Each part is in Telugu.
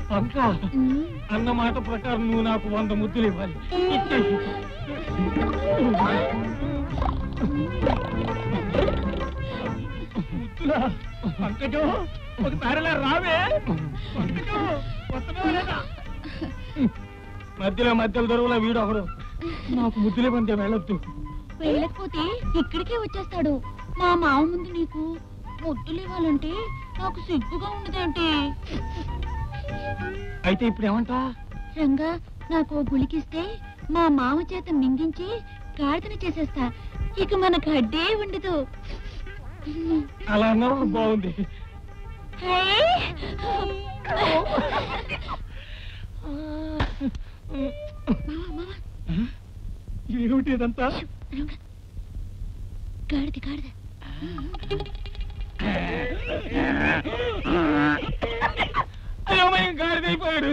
పంక అన్న మాట ప్రకారం నువ్వు నాకు 100 ముద్దులు ఇవ్వాలి. ముద్దులా పంకజం ఒకసారిలా రావే. పంకజం వస్తున్నావా లేదా? మధ్యలో దొరువులా వీడు ఒకడు నాకు ముద్దులే పంతే వెళ్ళొద్దు. వెళ్ళకపోతే ఇక్కడికే వచ్చేస్తాడు. మా మామ ముందు నీకు ముద్దులు ఇవ్వాలంటే నాకు సిగ్గుగా ఉండదేంటి? అయితే ఇప్పుడు ఏమంటా? రంగా నాకు గుళికిస్తే మా మామ చేత మింగించి గాడిదని చేసేస్తా. ఇక మనకు అడ్డే ఉండదు. అలా అన్నావు, బాగుంది. ఏమిటి ఇదంతా? గాడిద అయోమయం గాడిదైపోయాడు.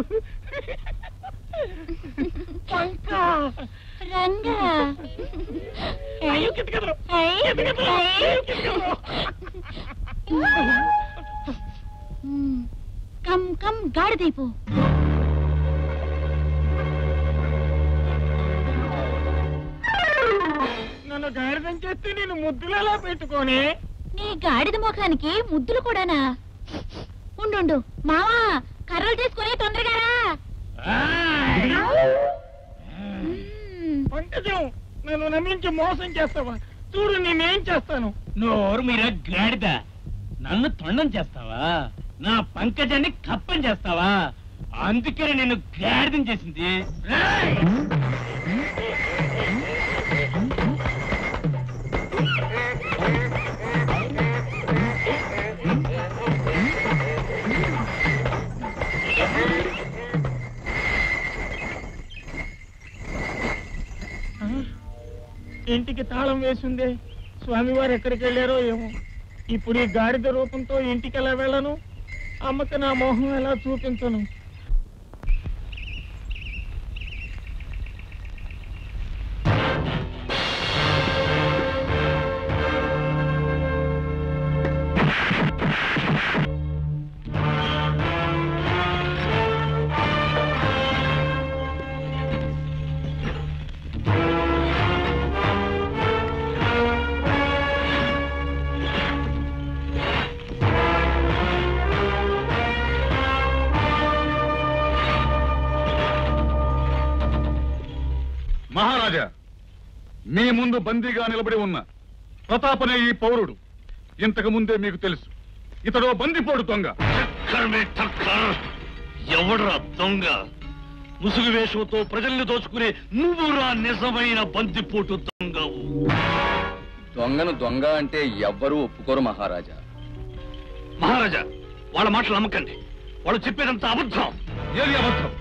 రంగా కమ్ కమ్ గాడిదైపో. నన్ను గాడిదం చేస్తే నేను ముద్దులలో పెట్టుకొని. నీ గాడిద ముఖానికి ముద్దులు కూడానా? ఉండు మావా, కర్రలు తీసుకుని తొందరగా పంకజం, నన్ను నమ్మించి మోసం చేస్తావా? చూడు నేనేం చేస్తాను. నోరు మీరా గాడిద, నన్ను తొండం చేస్తావా? నా పంకజాన్ని కప్పం చేస్తావా? అందుకని నేను గాడిదం చేసింది. ఇంటికి తాళం వేసిందే. స్వామివారు ఎక్కడికి వెళ్ళారో ఏమో. ఇప్పుడు ఈ గాడిద రూపంతో ఇంటికి ఎలా వెళ్ళను? అమ్మకి నా మోహం ఎలా చూపించను? మహారాజా, మీ ముందు బందీగా నిలబడి ఉన్న ప్రతాపనే ఈ పౌరుడు. ఇంతకు ముందే మీకు తెలుసు, ఇతడు బందిపోడు దొంగ. ఎవడ్రా దొంగ? ముసుగు వేషంతో ప్రజల్ని దోచుకునే నువ్వురా నిజమైన బందిపోటు దొంగవు. దొంగను దొంగ అంటే ఎవ్వరూ ఒప్పుకోరు మహారాజా. మహారాజా, వాళ్ళ మాటలు నమ్మకండి. వాళ్ళు చెప్పేదంతా అబద్ధం. ఏది అబద్ధం?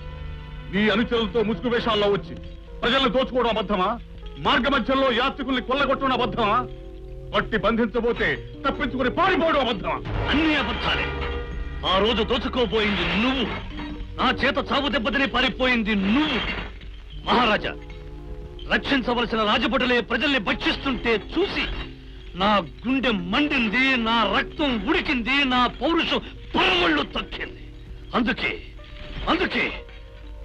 మీ అనుచరులతో ముసుగు వేషాల్లో వచ్చి ప్రజలను దోచుకోవడం అబద్ధమా? మార్గ మధ్యంలో యాత్రికుల్ని కొల్లగొట్టడం అబద్ధమా? పట్టి బంధించబోతే తప్పించుకుని పారిపోవడం అబద్ధమా? అన్ని అబద్ధాలే. ఆ రోజు దోచుకోబోయింది నువ్వు, నా చేత చావు దెబ్బతిని పారిపోయింది నువ్వు. మహారాజా, రక్షించవలసిన రాజభటులే ప్రజల్ని భక్షిస్తుంటే చూసి నా గుండె మండింది, నా రక్తం ఉడికింది, నా పౌరుషం పరమళ్ళు తక్కింది. అందుకే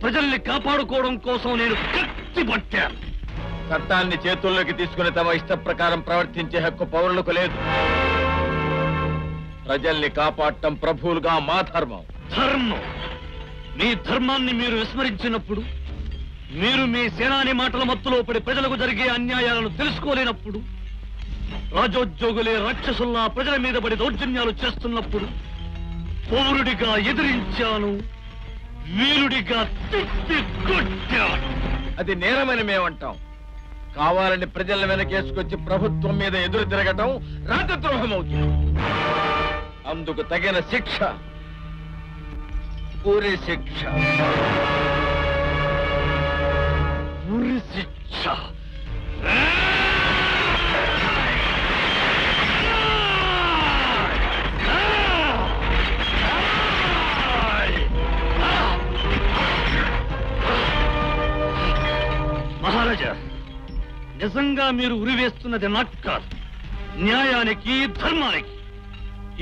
ప్రజల్ని కాపాడుకోవడం కోసం నేను కత్తి పట్టాను. చట్టాన్ని చేతుల్లోకి తీసుకుని తమ ఇష్ట ప్రకారం ప్రవర్తించే హక్కు పౌరులకు లేదు. ప్రజల్ని కాపాడటం ప్రభువులుగా మా ధర్మం. మీ ధర్మాన్ని మీరు విస్మరించినప్పుడు, మీరు మీ సేనాని మాటల మత్తులో పడి ప్రజలకు జరిగే అన్యాయాలను తెలుసుకోలేనప్పుడు, రాజోద్యోగులే రాక్షసుల్లా ప్రజల మీద పడి దౌర్జన్యాలు చేస్తున్నప్పుడు పౌరుడిగా ఎదిరించాను, వీరుడిగా తిప్పి కొట్టాను. అది నేరమని మేమంటాం. కావాలని ప్రజల వెనకేసుకొచ్చి ప్రభుత్వం మీద ఎదురు తిరగటం రాజద్రోహం అవుతుంది. అందుకు తగిన శిక్ష ఉరి శిక్ష. ఉరి శిక్ష. మహారాజా, నిజంగా మీరు ఉరివేస్తున్నది నాకు కాదు, న్యాయానికి, ధర్మానికి.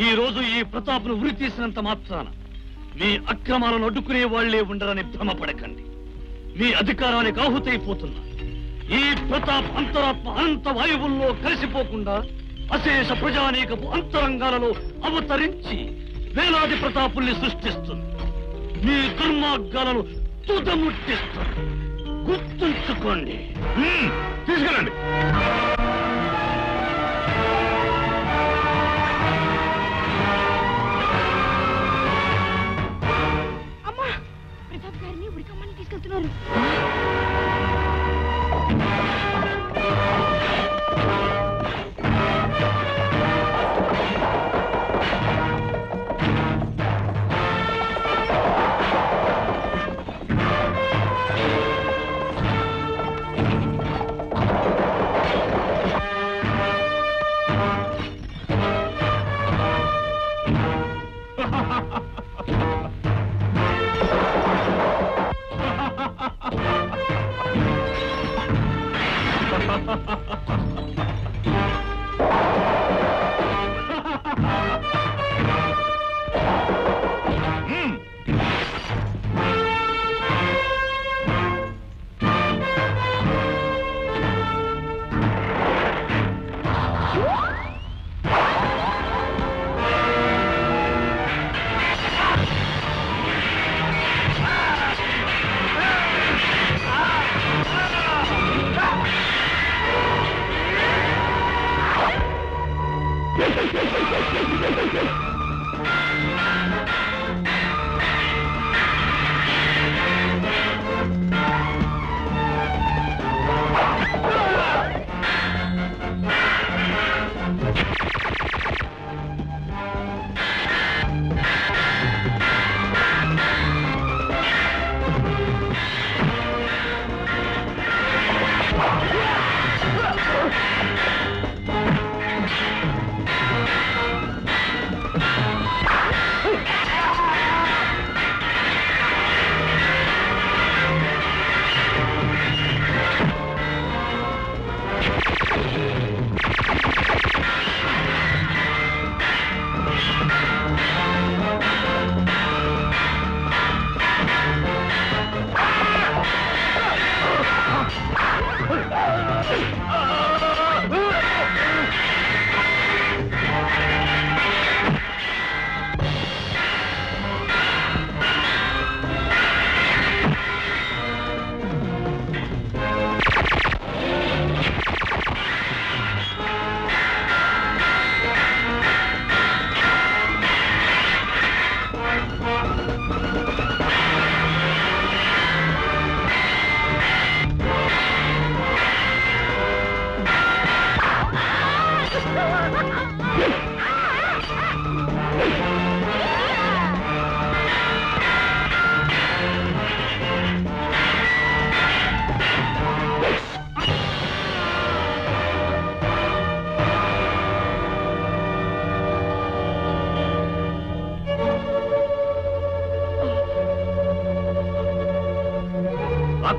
ఈ రోజు ఈ ప్రతాప్ను ఉరి తీసినంత మాత్రాన మీ అక్రమాలను అడ్డుకునే వాళ్లే ఉండరని భ్రమపడకండి. మీ అధికారానికి ఆహుతైపోతున్నా ఈ ప్రతాప్ అంతరాత్మ అనంత వాయువుల్లో కలిసిపోకుండా అశేష ప్రజానీకపు అంతరంగాలలో అవతరించి వేలాది ప్రతాపుల్ని సృష్టిస్తుంది. మీ దుర్మార్గాలను తుదముట్టిస్తుంది. గుర్తుంచుకోండి. తీసుకెళ్ళండి. అమ్మా, ప్రతాప్ గారిని ఉడికమ్మని తీసుకెళ్తున్నారు.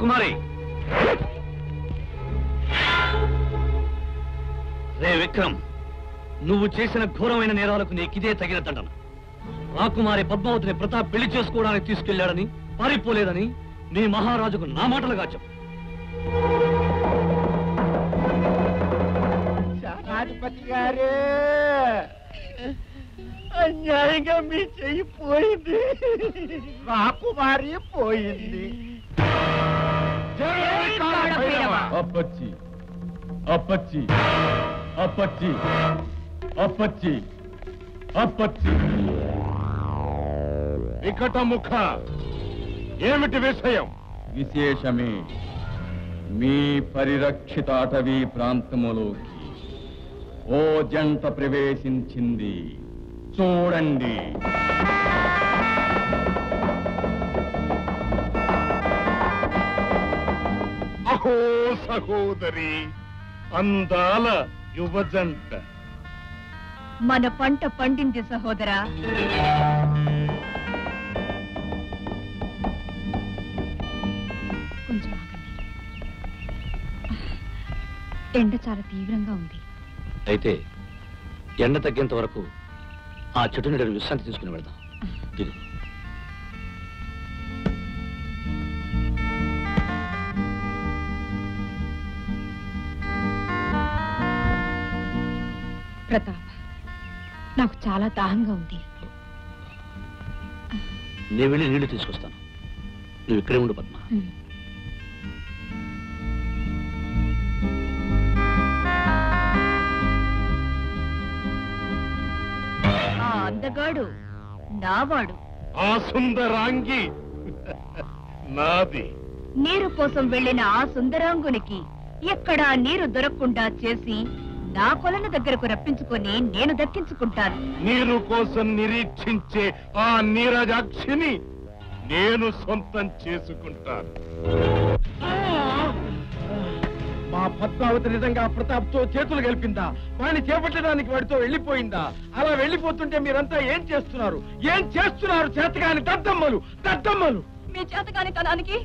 కుమారి, రే విక్రమ్, నువ్వు చేసిన ఘోరమైన నేరాలకు నీకిదే తగిన దండన. రాకుమారి పద్మావతిని ప్రతాప్ పెళ్లి చేసుకోవడానికి తీసుకెళ్లాడని, పారిపోలేదని నీ మహారాజుకు నా మాటలుగా చెప్పు. సేనాధిపతి గారు, అన్యాయంగా మీ చెయ్యి పోయింది. రాకుమారి పోయింది. అప్పచ్చి అప్పచ్చి అప్పచ్చి అప్పచ్చి అప్పచ్చి. వికట ముఖ, ఏమిటి విషయం? విశేషమే, మీ పరిరక్షిత అటవీ ప్రాంతములోకి ఓ జంట ప్రవేశించింది. చూడండి. అహో సహోదరి, అందాల యువజంట. మన పంట పండింది సహోదరా. కొంచెం ఆగండి. ఎండ చాలా తీవ్రంగా ఉంది. అయితే ఎండ తగ్గేంత వరకు ఆ చెట్టు నీడను విశ్రాంతి తీసుకుని వెళ్దాం. ప్రతాప్, నాకు చాలా దాహంగా ఉంది. నేను వెళ్ళి నీళ్లు తీసుకొస్తాను. నువ్వు ఇక్కడే ఉండు పద్మ. ఆ అందగాడు నావాడు. ఆ సుందరాంగి నాది. నీరు కోసం వెళ్లిన ఆ సుందరాంగునికి ఎక్కడా నీరు దొరకకుండా చేసి నా కొలను దగ్గరకు రప్పించుకొని నేను దక్కించుకుంటాను. నీరు కోసం నిరీక్షించే ఆ నీరజాక్షిని నేను సొంతం చేసుకుంటాను. మా పద్మావతి నిజంగా ప్రతాప్తో చేతులు కలిపిందా? వాడిని చేపట్టడానికి వాడితో వెళ్ళిపోయిందా? అలా వెళ్ళిపోతుంటే మీరంతా ఏం చేస్తున్నారు? ఏం చేస్తున్నారు? చేతగాని దద్దమ్మలు దద్దమ్మలు. మీ చేతకాని తనానికి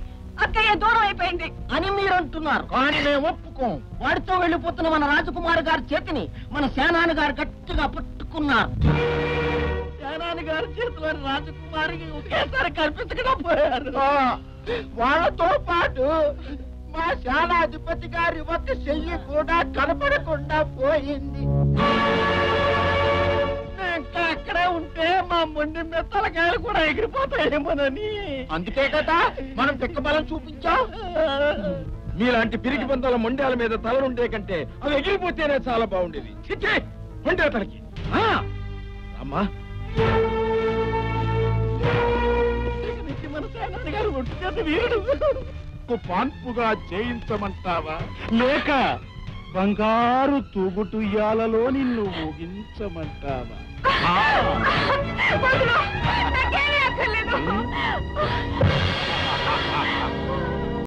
అక్కయ్య దూరం అయిపోయింది అని మీరు అంటున్నారు, కానీ మేము ఒప్పుకోం. వాడితో వెళ్ళిపోతున్న మన రాజకుమారి గారి చేతిని మన సేనాని గారు గట్టిగా పట్టుకున్నారు. సేనాని గారి చేతిలో రాజకుమారికి ఒకేసారి కనిపించకపోయారు. వాళ్ళతో పాటు మా సేనాధిపతి గారి ఒక చెయ్యి కూడా కనపడకుండా పోయింది. ఇంకా అక్కడే ఉంటే మా మొండి మెత్తలకాయలు కూడా ఎగిరిపోతాయేమోనని. అందుకే కదా మనం పిక్కబలం చూపించాం. మీలాంటి పిరికి బంధాల మొండాల మీద తలనుండే కంటే అవి ఎగిరిపోతేనే చాలా బాగుండేది. చిచ్చే మొండే తలకి. అమ్మా మన సేనాని గారు ఒట్టి వీరుడు. పాన్పుగా చేయించమంటావా, లేక బంగారు తూగుటుయ్యాలలో నిన్ను ఊగించమంటావా? నాకేం